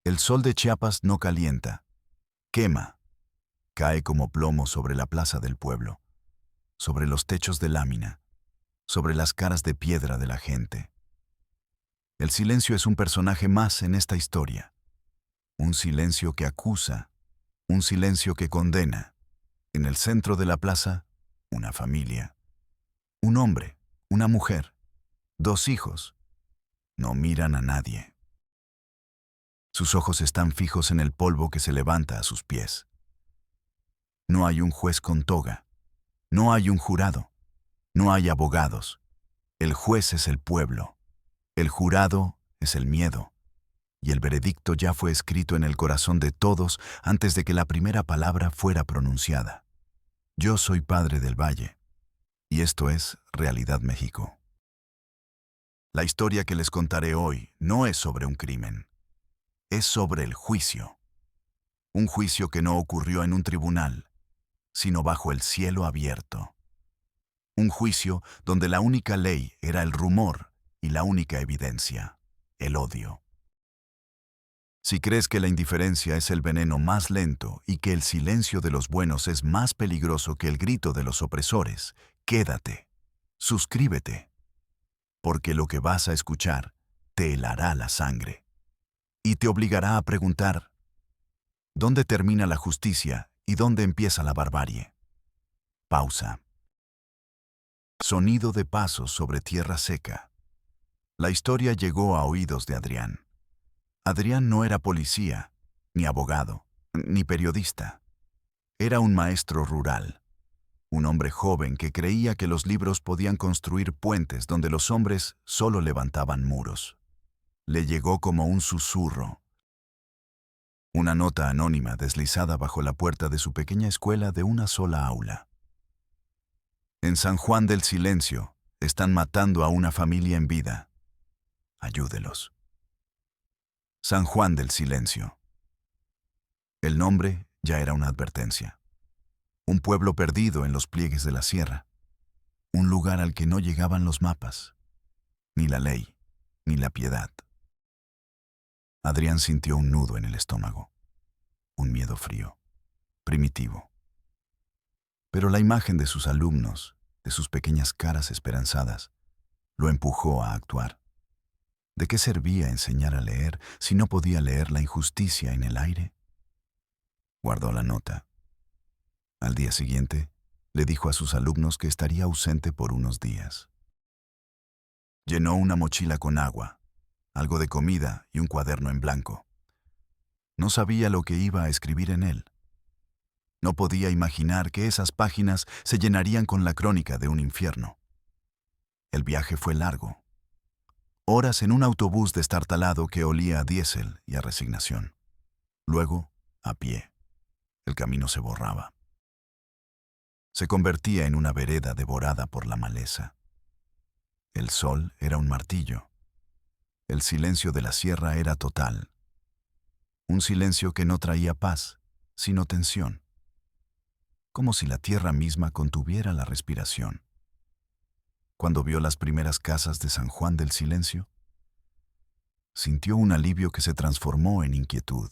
El sol de Chiapas no calienta, quema, cae como plomo sobre la plaza del pueblo, sobre los techos de lámina, sobre las caras de piedra de la gente. El silencio es un personaje más en esta historia, un silencio que acusa, un silencio que condena. En el centro de la plaza, una familia, un hombre, una mujer, dos hijos. No miran a nadie. Sus ojos están fijos en el polvo que se levanta a sus pies. No hay un juez con toga, no hay un jurado, no hay abogados. El juez es el pueblo, el jurado es el miedo, y el veredicto ya fue escrito en el corazón de todos antes de que la primera palabra fuera pronunciada. Yo soy padre del Valle, y esto es Realidad México. La historia que les contaré hoy no es sobre un crimen, es sobre el juicio. Un juicio que no ocurrió en un tribunal, sino bajo el cielo abierto. Un juicio donde la única ley era el rumor y la única evidencia, el odio. Si crees que la indiferencia es el veneno más lento y que el silencio de los buenos es más peligroso que el grito de los opresores, quédate, suscríbete, porque lo que vas a escuchar te helará la sangre y te obligará a preguntar, ¿dónde termina la justicia y dónde empieza la barbarie? Pausa. Sonido de pasos sobre tierra seca. La historia llegó a oídos de Adrián. Adrián no era policía, ni abogado, ni periodista. Era un maestro rural, un hombre joven que creía que los libros podían construir puentes donde los hombres solo levantaban muros. Le llegó como un susurro. Una nota anónima deslizada bajo la puerta de su pequeña escuela de una sola aula. En San Juan del Silencio están matando a una familia en vida. Ayúdelos. San Juan del Silencio. El nombre ya era una advertencia. Un pueblo perdido en los pliegues de la sierra. Un lugar al que no llegaban los mapas, ni la ley, ni la piedad. Adrián sintió un nudo en el estómago. Un miedo frío, primitivo. Pero la imagen de sus alumnos, de sus pequeñas caras esperanzadas, lo empujó a actuar. ¿De qué servía enseñar a leer si no podía leer la injusticia en el aire? Guardó la nota. Al día siguiente, le dijo a sus alumnos que estaría ausente por unos días. Llenó una mochila con agua, algo de comida y un cuaderno en blanco. No sabía lo que iba a escribir en él. No podía imaginar que esas páginas se llenarían con la crónica de un infierno. El viaje fue largo. Horas en un autobús destartalado que olía a diésel y a resignación. Luego, a pie. El camino se borraba. Se convertía en una vereda devorada por la maleza. El sol era un martillo. El silencio de la sierra era total. Un silencio que no traía paz, sino tensión. Como si la tierra misma contuviera la respiración. Cuando vio las primeras casas de San Juan del Silencio, sintió un alivio que se transformó en inquietud.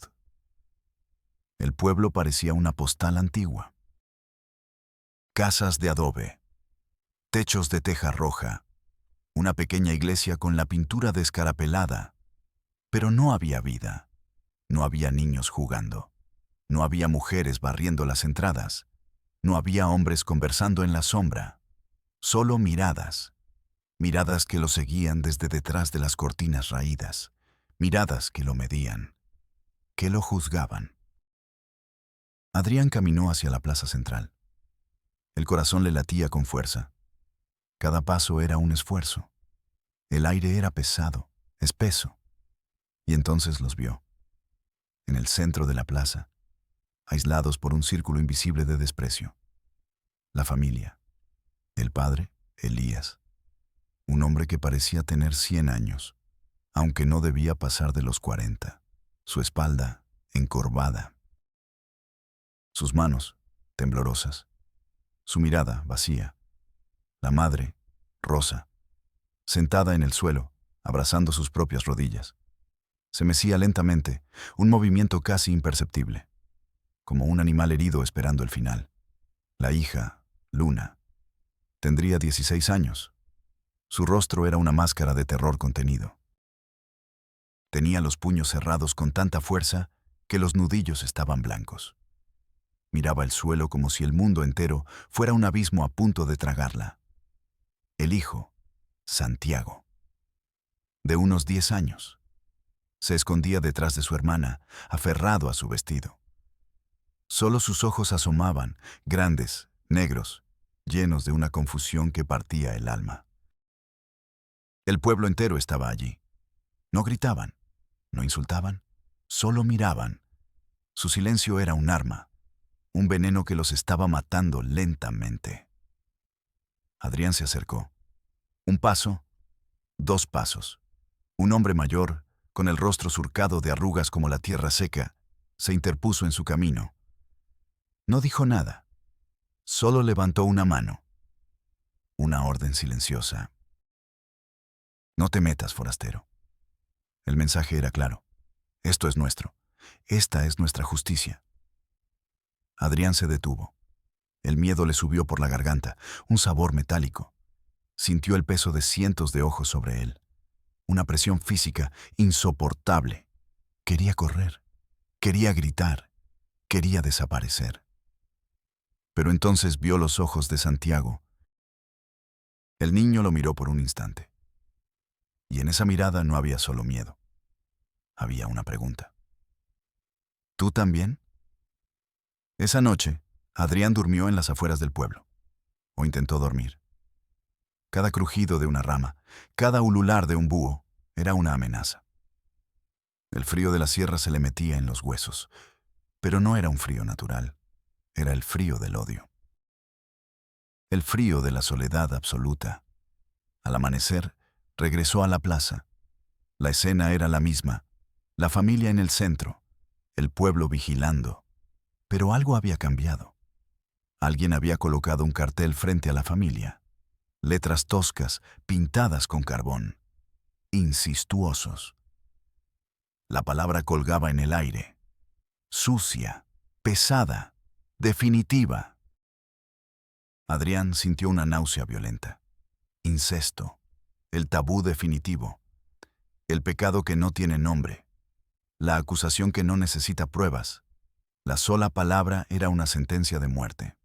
El pueblo parecía una postal antigua. Casas de adobe, techos de teja roja, una pequeña iglesia con la pintura descarapelada, pero no había vida, no había niños jugando, no había mujeres barriendo las entradas, no había hombres conversando en la sombra, solo miradas, miradas que lo seguían desde detrás de las cortinas raídas, miradas que lo medían, que lo juzgaban. Adrián caminó hacia la plaza central. El corazón le latía con fuerza. Cada paso era un esfuerzo. El aire era pesado, espeso. Y entonces los vio. En el centro de la plaza, aislados por un círculo invisible de desprecio. La familia. El padre, Elías. Un hombre que parecía tener 100 años, aunque no debía pasar de los 40. Su espalda, encorvada. Sus manos, temblorosas. Su mirada, vacía. La madre, Rosa, sentada en el suelo, abrazando sus propias rodillas. Se mecía lentamente, un movimiento casi imperceptible, como un animal herido esperando el final. La hija, Luna, tendría 16 años. Su rostro era una máscara de terror contenido. Tenía los puños cerrados con tanta fuerza que los nudillos estaban blancos. Miraba el suelo como si el mundo entero fuera un abismo a punto de tragarla. El hijo, Santiago, de unos 10 años, se escondía detrás de su hermana, aferrado a su vestido. Solo sus ojos asomaban, grandes, negros, llenos de una confusión que partía el alma. El pueblo entero estaba allí. No gritaban, no insultaban, solo miraban. Su silencio era un arma, un veneno que los estaba matando lentamente. Adrián se acercó. Un paso, 2 pasos. Un hombre mayor, con el rostro surcado de arrugas como la tierra seca, se interpuso en su camino. No dijo nada, solo levantó una mano. Una orden silenciosa. No te metas, forastero. El mensaje era claro. Esto es nuestro. Esta es nuestra justicia. Adrián se detuvo. El miedo le subió por la garganta, un sabor metálico. Sintió el peso de cientos de ojos sobre él. Una presión física insoportable. Quería correr, quería gritar, quería desaparecer. Pero entonces vio los ojos de Santiago. El niño lo miró por un instante. Y en esa mirada no había solo miedo. Había una pregunta. ¿Tú también? Esa noche, Adrián durmió en las afueras del pueblo. O intentó dormir. Cada crujido de una rama, cada ulular de un búho, era una amenaza. El frío de la sierra se le metía en los huesos, pero no era un frío natural, era el frío del odio. El frío de la soledad absoluta. Al amanecer, regresó a la plaza. La escena era la misma, la familia en el centro, el pueblo vigilando. Pero algo había cambiado. Alguien había colocado un cartel frente a la familia. Letras toscas, pintadas con carbón. Incestuosos. La palabra colgaba en el aire. Sucia, pesada, definitiva. Adrián sintió una náusea violenta. Incesto, el tabú definitivo, el pecado que no tiene nombre, la acusación que no necesita pruebas. La sola palabra era una sentencia de muerte.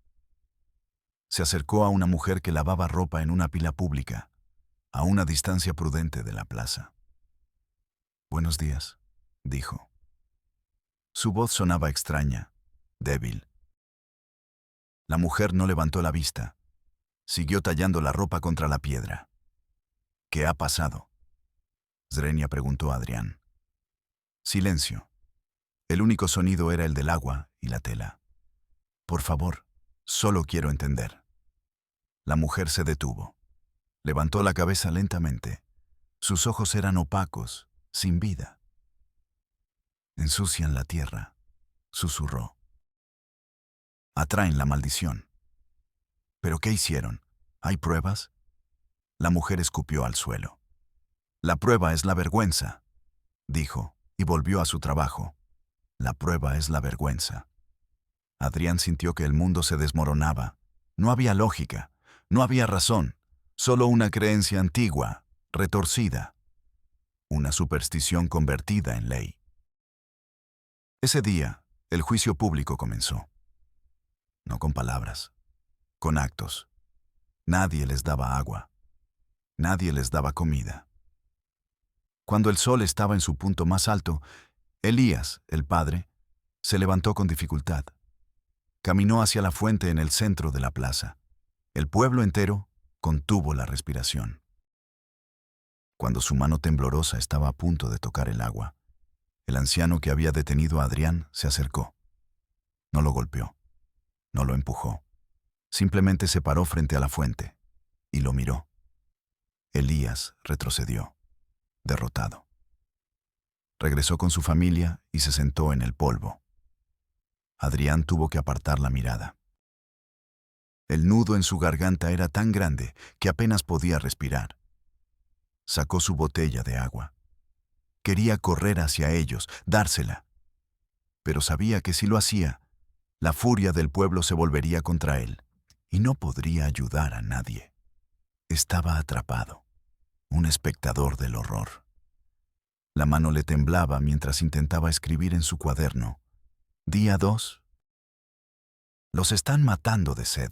Se acercó a una mujer que lavaba ropa en una pila pública, a una distancia prudente de la plaza. «Buenos días», dijo. Su voz sonaba extraña, débil. La mujer no levantó la vista. Siguió tallando la ropa contra la piedra. «¿Qué ha pasado?», Zrenia preguntó a Adrián. Silencio. El único sonido era el del agua y la tela. «Por favor, solo quiero entender». La mujer se detuvo. Levantó la cabeza lentamente. Sus ojos eran opacos, sin vida. «Ensucian la tierra», susurró. «Atraen la maldición». «¿Pero qué hicieron? ¿Hay pruebas?». La mujer escupió al suelo. «La prueba es la vergüenza», dijo, y volvió a su trabajo. «La prueba es la vergüenza». Adrián sintió que el mundo se desmoronaba. No había lógica, no había razón, solo una creencia antigua, retorcida. Una superstición convertida en ley. Ese día, el juicio público comenzó. No con palabras, con actos. Nadie les daba agua. Nadie les daba comida. Cuando el sol estaba en su punto más alto, Elías, el padre, se levantó con dificultad. Caminó hacia la fuente en el centro de la plaza. El pueblo entero contuvo la respiración. Cuando su mano temblorosa estaba a punto de tocar el agua, el anciano que había detenido a Adrián se acercó. No lo golpeó, no lo empujó. Simplemente se paró frente a la fuente y lo miró. Elías retrocedió, derrotado. Regresó con su familia y se sentó en el polvo. Adrián tuvo que apartar la mirada. El nudo en su garganta era tan grande que apenas podía respirar. Sacó su botella de agua. Quería correr hacia ellos, dársela. Pero sabía que si lo hacía, la furia del pueblo se volvería contra él, y no podría ayudar a nadie. Estaba atrapado, un espectador del horror. La mano le temblaba mientras intentaba escribir en su cuaderno. Día 2. Los están matando de sed.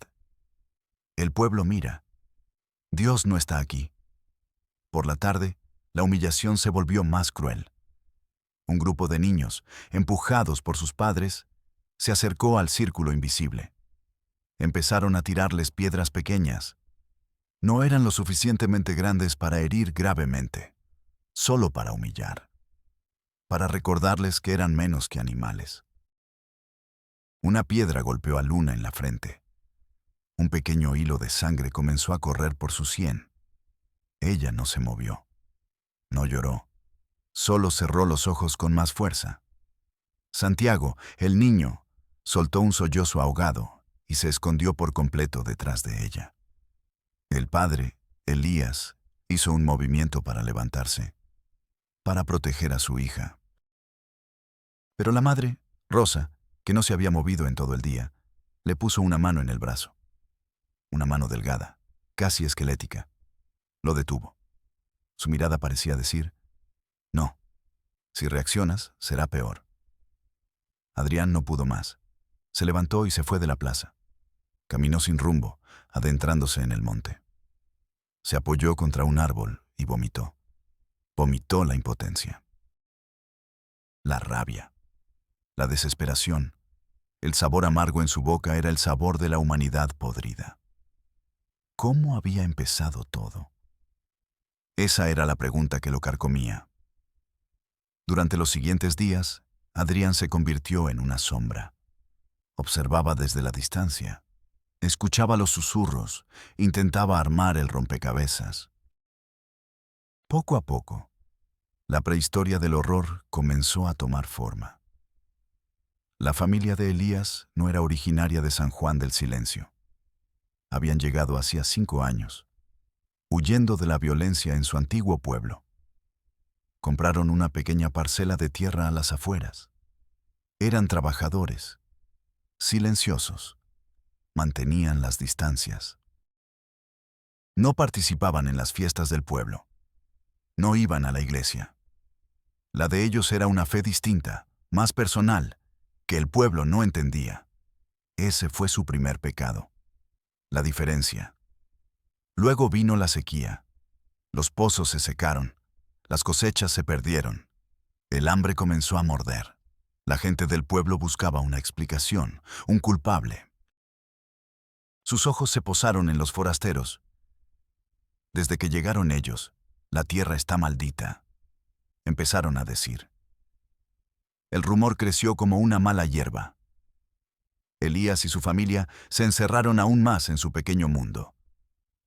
El pueblo mira. Dios no está aquí. Por la tarde, la humillación se volvió más cruel. Un grupo de niños, empujados por sus padres, se acercó al círculo invisible. Empezaron a tirarles piedras pequeñas. No eran lo suficientemente grandes para herir gravemente, solo para humillar, para recordarles que eran menos que animales. Una piedra golpeó a Luna en la frente. Un pequeño hilo de sangre comenzó a correr por su sien. Ella no se movió. No lloró. Solo cerró los ojos con más fuerza. Santiago, el niño, soltó un sollozo ahogado y se escondió por completo detrás de ella. El padre, Elías, hizo un movimiento para levantarse, para proteger a su hija. Pero la madre, Rosa, que no se había movido en todo el día, le puso una mano en el brazo. Una mano delgada, casi esquelética. Lo detuvo. Su mirada parecía decir: no, si reaccionas, será peor. Adrián no pudo más. Se levantó y se fue de la plaza. Caminó sin rumbo, adentrándose en el monte. Se apoyó contra un árbol y vomitó. Vomitó la impotencia, la rabia, la desesperación. El sabor amargo en su boca era el sabor de la humanidad podrida. ¿Cómo había empezado todo? Esa era la pregunta que lo carcomía. Durante los siguientes días, Adrián se convirtió en una sombra. Observaba desde la distancia. Escuchaba los susurros, intentaba armar el rompecabezas. Poco a poco, la prehistoria del horror comenzó a tomar forma. La familia de Elías no era originaria de San Juan del Silencio. Habían llegado hacía 5 años, huyendo de la violencia en su antiguo pueblo. Compraron una pequeña parcela de tierra a las afueras. Eran trabajadores, silenciosos. Mantenían las distancias. No participaban en las fiestas del pueblo. No iban a la iglesia. La de ellos era una fe distinta, más personal, que el pueblo no entendía. Ese fue su primer pecado. La diferencia. Luego vino la sequía. Los pozos se secaron. Las cosechas se perdieron. El hambre comenzó a morder. La gente del pueblo buscaba una explicación, un culpable. Sus ojos se posaron en los forasteros. Desde que llegaron ellos, la tierra está maldita, empezaron a decir. El rumor creció como una mala hierba. Elías y su familia se encerraron aún más en su pequeño mundo.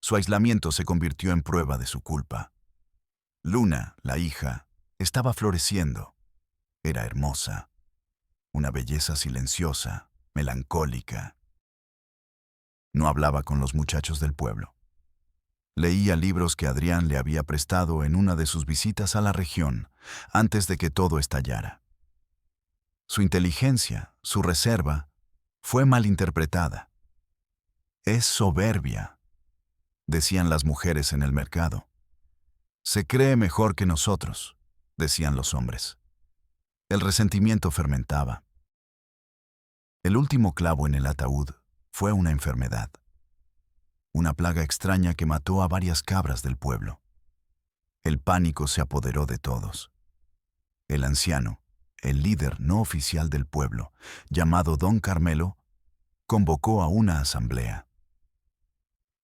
Su aislamiento se convirtió en prueba de su culpa. Luna, la hija, estaba floreciendo. Era hermosa, una belleza silenciosa, melancólica. No hablaba con los muchachos del pueblo. Leía libros que Adrián le había prestado en una de sus visitas a la región, antes de que todo estallara. Su inteligencia, su reserva, fue malinterpretada. Es soberbia, decían las mujeres en el mercado. Se cree mejor que nosotros, decían los hombres. El resentimiento fermentaba. El último clavo en el ataúd fue una enfermedad. Una plaga extraña que mató a varias cabras del pueblo. El pánico se apoderó de todos. El anciano, el líder no oficial del pueblo, llamado Don Carmelo, convocó a una asamblea.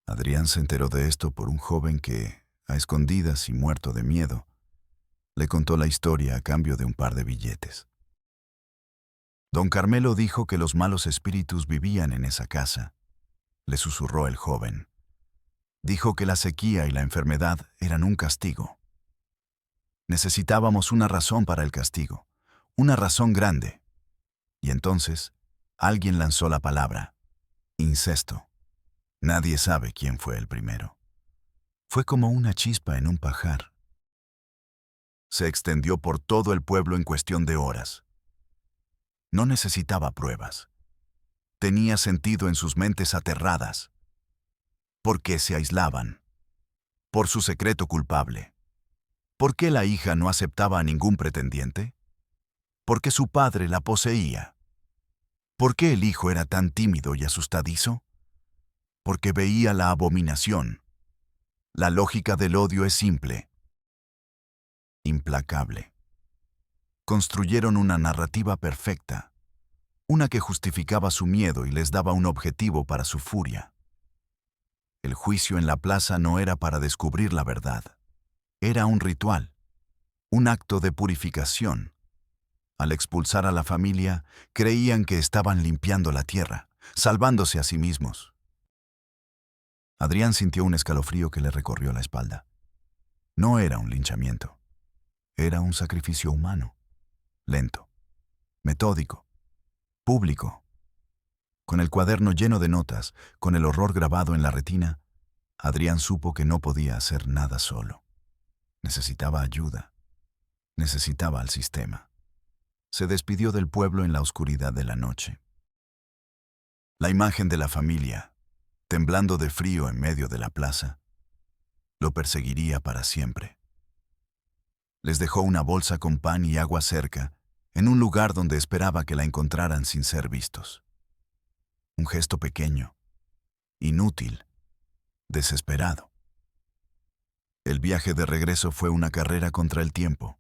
Adrián se enteró de esto por un joven que, a escondidas y muerto de miedo, le contó la historia a cambio de un par de billetes. Don Carmelo dijo que los malos espíritus vivían en esa casa. Le susurró el joven. Dijo que la sequía y la enfermedad eran un castigo. Necesitábamos una razón para el castigo, una razón grande. Y entonces, alguien lanzó la palabra: incesto. Nadie sabe quién fue el primero. Fue como una chispa en un pajar. Se extendió por todo el pueblo en cuestión de horas. No necesitaba pruebas. Tenía sentido en sus mentes aterradas. ¿Por qué se aislaban? Por su secreto culpable. ¿Por qué la hija no aceptaba a ningún pretendiente? ¿Por qué su padre la poseía? ¿Por qué el hijo era tan tímido y asustadizo? Porque veía la abominación. La lógica del odio es simple, implacable. Construyeron una narrativa perfecta, una que justificaba su miedo y les daba un objetivo para su furia. El juicio en la plaza no era para descubrir la verdad. Era un ritual, un acto de purificación. Al expulsar a la familia, creían que estaban limpiando la tierra, salvándose a sí mismos. Adrián sintió un escalofrío que le recorrió la espalda. No era un linchamiento. Era un sacrificio humano, lento, metódico, público. Con el cuaderno lleno de notas, con el horror grabado en la retina, Adrián supo que no podía hacer nada solo. Necesitaba ayuda. Necesitaba al sistema. Se despidió del pueblo en la oscuridad de la noche. La imagen de la familia, temblando de frío en medio de la plaza, lo perseguiría para siempre. Les dejó una bolsa con pan y agua cerca, en un lugar donde esperaba que la encontraran sin ser vistos. Un gesto pequeño, inútil, desesperado. El viaje de regreso fue una carrera contra el tiempo.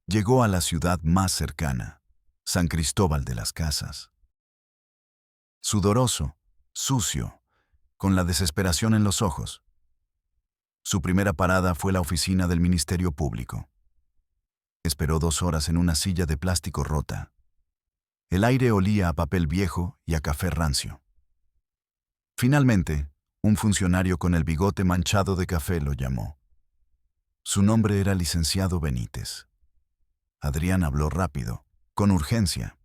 Llegó a la ciudad más cercana, San Cristóbal de las Casas. Sudoroso, sucio, con la desesperación en los ojos. Su primera parada fue la oficina del Ministerio Público. Esperó 2 horas en una silla de plástico rota. El aire olía a papel viejo y a café rancio. Finalmente, un funcionario con el bigote manchado de café lo llamó. Su nombre era licenciado Benítez. Adrián habló rápido, con urgencia.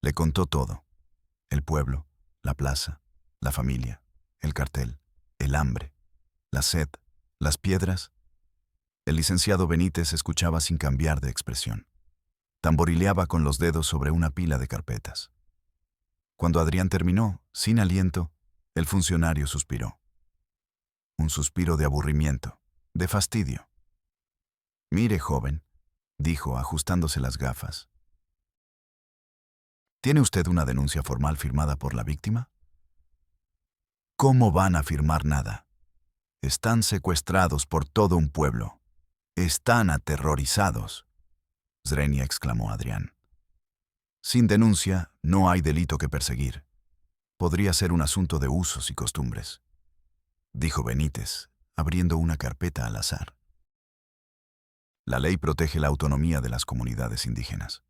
Le contó todo: el pueblo, la plaza, la familia, el cartel, el hambre, la sed, las piedras. El licenciado Benítez escuchaba sin cambiar de expresión. Tamborileaba con los dedos sobre una pila de carpetas. Cuando Adrián terminó, sin aliento, el funcionario suspiró. Un suspiro de aburrimiento, de fastidio. «Mire, joven», dijo, ajustándose las gafas. «¿Tiene usted una denuncia formal firmada por la víctima?» «¿Cómo van a firmar nada? Están secuestrados por todo un pueblo. Están aterrorizados», Zrenia exclamó Adrián. «Sin denuncia, no hay delito que perseguir. Podría ser un asunto de usos y costumbres», dijo Benítez, abriendo una carpeta al azar. «La ley protege la autonomía de las comunidades indígenas».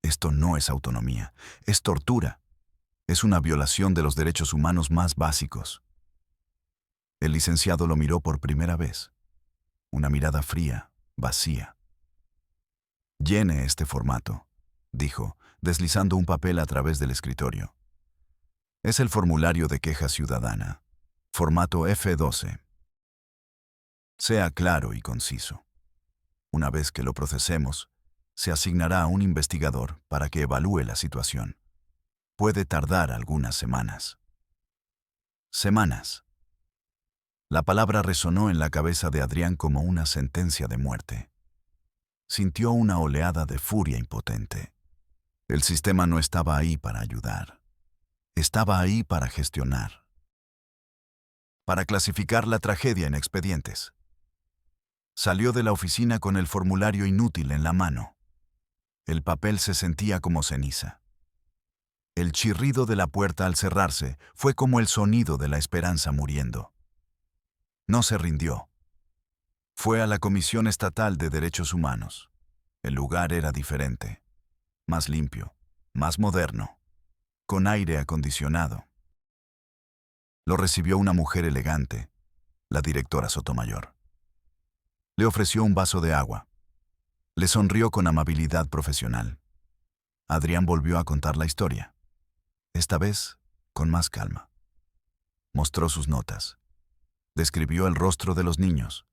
«Esto no es autonomía, es tortura. Es una violación de los derechos humanos más básicos». El licenciado lo miró por primera vez. Una mirada fría, vacía. «Llene este formato», dijo, deslizando un papel a través del escritorio. «Es el formulario de queja ciudadana, formato F12. Sea claro y conciso. Una vez que lo procesemos, se asignará a un investigador para que evalúe la situación. Puede tardar algunas semanas». Semanas. La palabra resonó en la cabeza de Adrián como una sentencia de muerte. Sintió una oleada de furia impotente. El sistema no estaba ahí para ayudar. Estaba ahí para gestionar. Para clasificar la tragedia en expedientes. Salió de la oficina con el formulario inútil en la mano. El papel se sentía como ceniza. El chirrido de la puerta al cerrarse fue como el sonido de la esperanza muriendo. No se rindió. Fue a la Comisión Estatal de Derechos Humanos. El lugar era diferente, más limpio, más moderno, con aire acondicionado. Lo recibió una mujer elegante, la directora Sotomayor. Le ofreció un vaso de agua. Le sonrió con amabilidad profesional. Adrián volvió a contar la historia, esta vez con más calma. Mostró sus notas. Describió el rostro de los niños.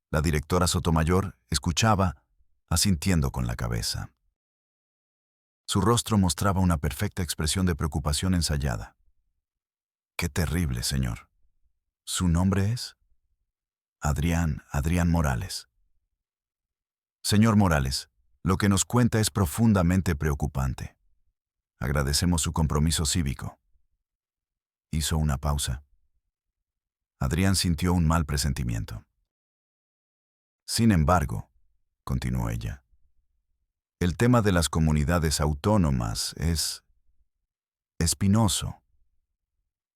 La directora Sotomayor escuchaba, asintiendo con la cabeza. Su rostro mostraba una perfecta expresión de preocupación ensayada. «Qué terrible, señor. ¿Su nombre es?» Adrián Morales. Señor Morales, lo que nos cuenta es profundamente preocupante. Agradecemos su compromiso cívico. Hizo una pausa. Adrián sintió un mal presentimiento. Sin embargo, continuó ella, el tema de las comunidades autónomas es espinoso.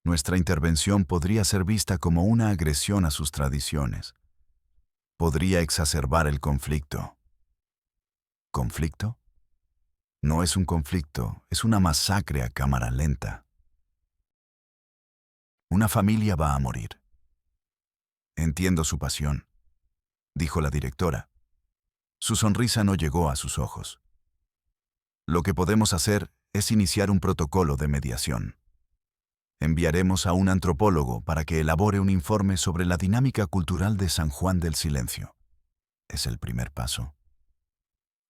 Nuestra intervención podría ser vista como una agresión a sus tradiciones. Podría exacerbar el conflicto. ¿Conflicto? No es un conflicto, es una masacre a cámara lenta. Una familia va a morir. Entiendo su pasión, dijo la directora. Su sonrisa no llegó a sus ojos. Lo que podemos hacer es iniciar un protocolo de mediación. Enviaremos a un antropólogo para que elabore un informe sobre la dinámica cultural de San Juan del Silencio. Es el primer paso.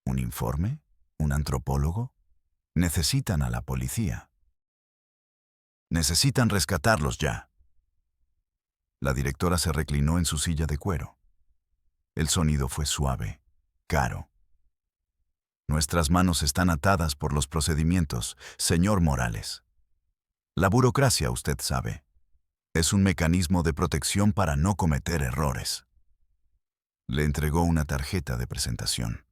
¿Un informe? ¿Un antropólogo? Necesitan a la policía. Necesitan rescatarlos ya. La directora se reclinó en su silla de cuero. El sonido fue suave, caro. Nuestras manos están atadas por los procedimientos, señor Morales. La burocracia, usted sabe, es un mecanismo de protección para no cometer errores. Le entregó una tarjeta de presentación.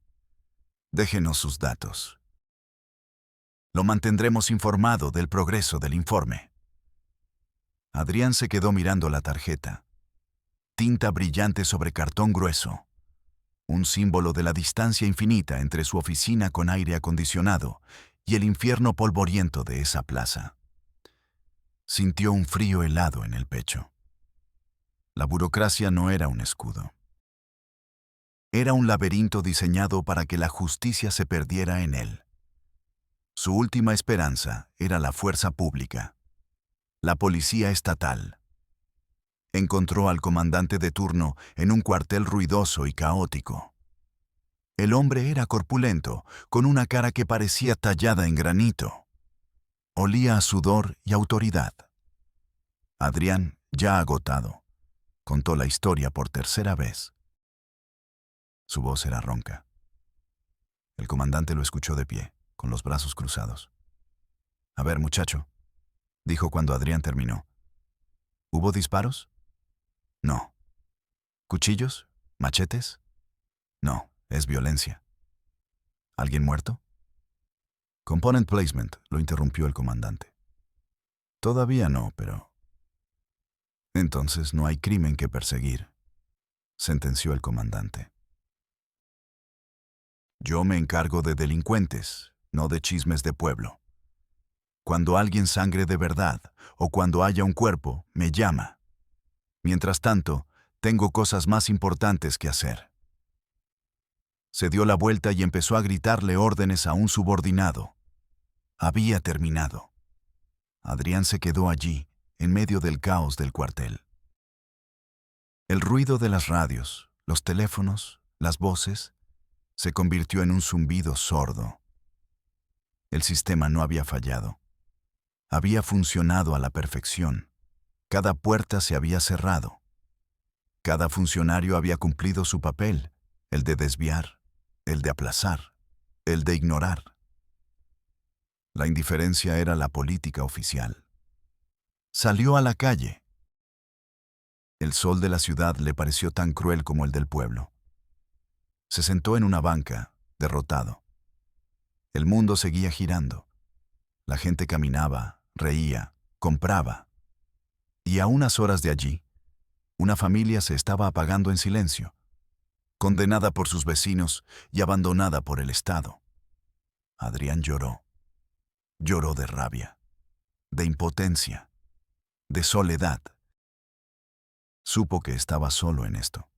Déjenos sus datos. Lo mantendremos informado del progreso del informe. Adrián se quedó mirando la tarjeta. Tinta brillante sobre cartón grueso. Un símbolo de la distancia infinita entre su oficina con aire acondicionado y el infierno polvoriento de esa plaza. Sintió un frío helado en el pecho. La burocracia no era un escudo. Era un laberinto diseñado para que la justicia se perdiera en él. Su última esperanza era la fuerza pública, la policía estatal. Encontró al comandante de turno en un cuartel ruidoso y caótico. El hombre era corpulento, con una cara que parecía tallada en granito. Olía a sudor y autoridad. Adrián, ya agotado, contó la historia por tercera vez. Su voz era ronca. El comandante lo escuchó de pie, con los brazos cruzados. «A ver, muchacho», dijo cuando Adrián terminó. «¿Hubo disparos?» «No». «¿Cuchillos? ¿Machetes?» «No, es violencia». «¿Alguien muerto?» «Component placement», lo interrumpió el comandante. «Todavía no, pero...» «Entonces no hay crimen que perseguir», sentenció el comandante. «Yo me encargo de delincuentes, no de chismes de pueblo. Cuando alguien sangre de verdad o cuando haya un cuerpo, me llama. Mientras tanto, tengo cosas más importantes que hacer». Se dio la vuelta y empezó a gritarle órdenes a un subordinado. Había terminado. Adrián se quedó allí, en medio del caos del cuartel. El ruido de las radios, los teléfonos, las voces, se convirtió en un zumbido sordo. El sistema no había fallado. Había funcionado a la perfección. Cada puerta se había cerrado. Cada funcionario había cumplido su papel, el de desviar, el de aplazar, el de ignorar. La indiferencia era la política oficial. Salió a la calle. El sol de la ciudad le pareció tan cruel como el del pueblo. Se sentó en una banca, derrotado. El mundo seguía girando. La gente caminaba, reía, compraba. Y a unas horas de allí, una familia se estaba apagando en silencio, condenada por sus vecinos y abandonada por el Estado. Adrián lloró. Lloró de rabia, de impotencia, de soledad. Supo que estaba solo en esto.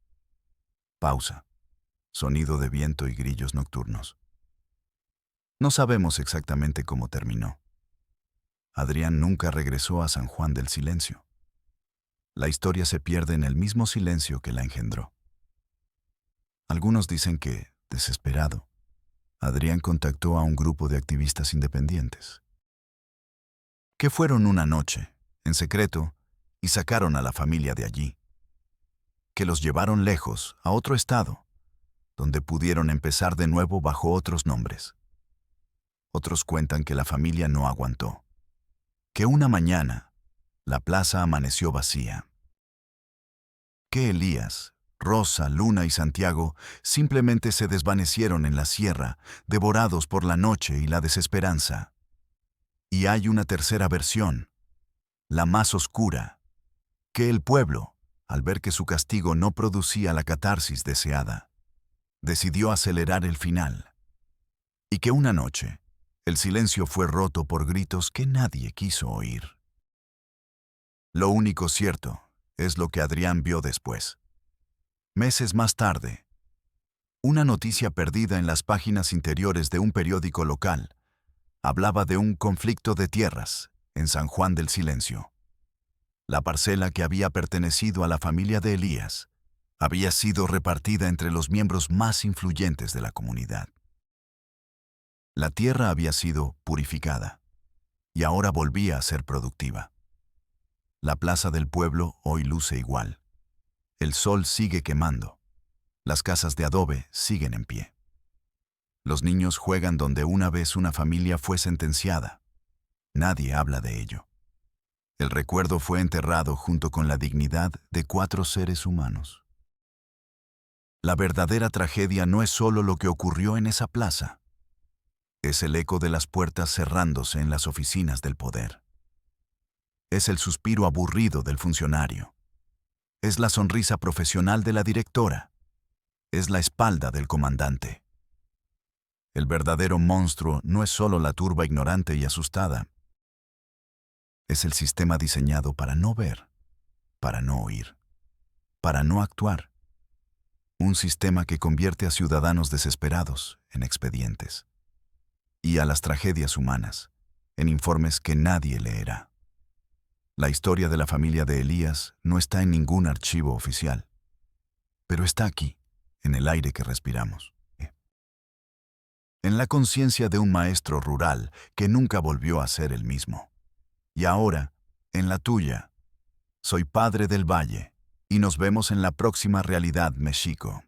Pausa. Sonido de viento y grillos nocturnos. No sabemos exactamente cómo terminó. Adrián nunca regresó a San Juan del Silencio. La historia se pierde en el mismo silencio que la engendró. Algunos dicen que, desesperado, Adrián contactó a un grupo de activistas independientes, que fueron una noche, en secreto, y sacaron a la familia de allí, que los llevaron lejos, a otro estado, donde pudieron empezar de nuevo bajo otros nombres. Otros cuentan que la familia no aguantó, que una mañana la plaza amaneció vacía, que Elías, Rosa, Luna y Santiago simplemente se desvanecieron en la sierra, devorados por la noche y la desesperanza. Y hay una tercera versión, la más oscura, que el pueblo, al ver que su castigo no producía la catarsis deseada, decidió acelerar el final, y que una noche el silencio fue roto por gritos que nadie quiso oír. Lo único cierto es lo que Adrián vio después. Meses más tarde, una noticia perdida en las páginas interiores de un periódico local hablaba de un conflicto de tierras en San Juan del Silencio. La parcela que había pertenecido a la familia de Elías había sido repartida entre los miembros más influyentes de la comunidad. La tierra había sido purificada y ahora volvía a ser productiva. La plaza del pueblo hoy luce igual. El sol sigue quemando. Las casas de adobe siguen en pie. Los niños juegan donde una vez una familia fue sentenciada. Nadie habla de ello. El recuerdo fue enterrado junto con la dignidad de 4 seres humanos. La verdadera tragedia no es solo lo que ocurrió en esa plaza. Es el eco de las puertas cerrándose en las oficinas del poder. Es el suspiro aburrido del funcionario. Es la sonrisa profesional de la directora. Es la espalda del comandante. El verdadero monstruo no es solo la turba ignorante y asustada. Es el sistema diseñado para no ver, para no oír, para no actuar. Un sistema que convierte a ciudadanos desesperados en expedientes y a las tragedias humanas en informes que nadie leerá. La historia de la familia de Elías no está en ningún archivo oficial, pero está aquí, en el aire que respiramos. En la conciencia de un maestro rural que nunca volvió a ser el mismo. Y ahora, en la tuya. Soy Padre del Valle, y nos vemos en la próxima Realidad Mexico.